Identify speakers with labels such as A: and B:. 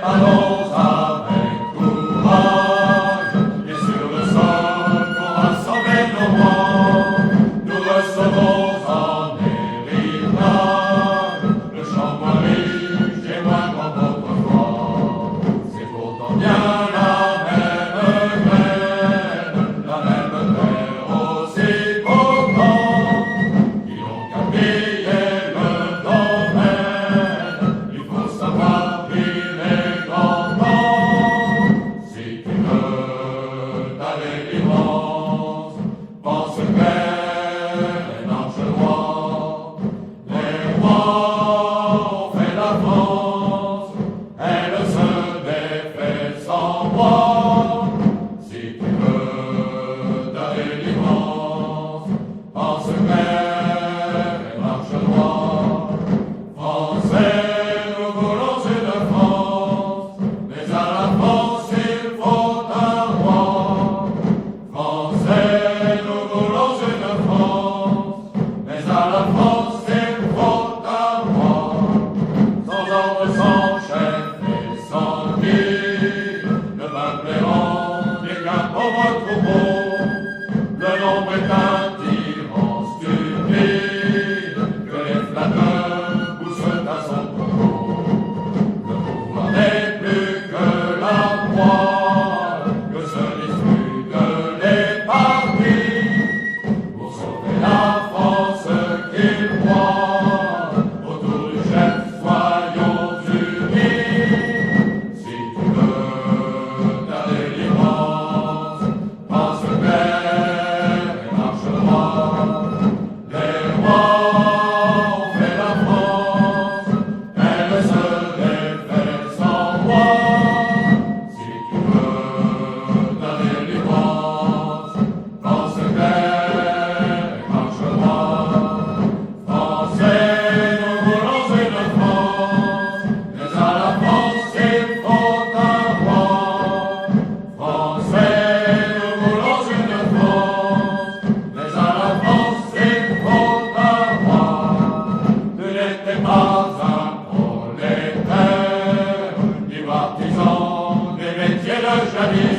A: allons avec courage, et sur le sol qu'on va sauver nos rangs, nous recevons en héritage le champ moins riche et moins grand qu'autrefois. C'est pourtant bien la même terre aussi pourtant, qui ont qu'à payer le domaine. Il faut savoir vivre grandement. Si tu veux ta délivrance, pense clair et marche droit. Les rois ont fait la France, elle se défait sans moi. Si tu veux ta délivrance, pense clair et marche droit. Français, nous voulons une France, mais à la France il faut un roi. Français, nous voulons une France, mais à la France il faut un roi. Sans ordre, sans chef et sans guide, le peuple errant n'est qu'un pauvre troupeau. Le nombre est un tyran stupide, que les flatteurs poussent à son propos. Le pouvoir n'est plus que la proie, que se disputent les partis. Pour sauver la France qu'ils croient, autour du chef soyons unis. Si tu veux ta délivrance, pense clair et marche droit. Les rois ont fait la France, elle se défait sans moi. Si tu veux ta délivrance, pense clair et marche droit. Français, nous voulons une France, mais à la France il faut un roi. Français, nous voulons une France, mais à la France il faut un roi. Tu n'étais pas un prolétaire, ni partisan des métiers de jadis.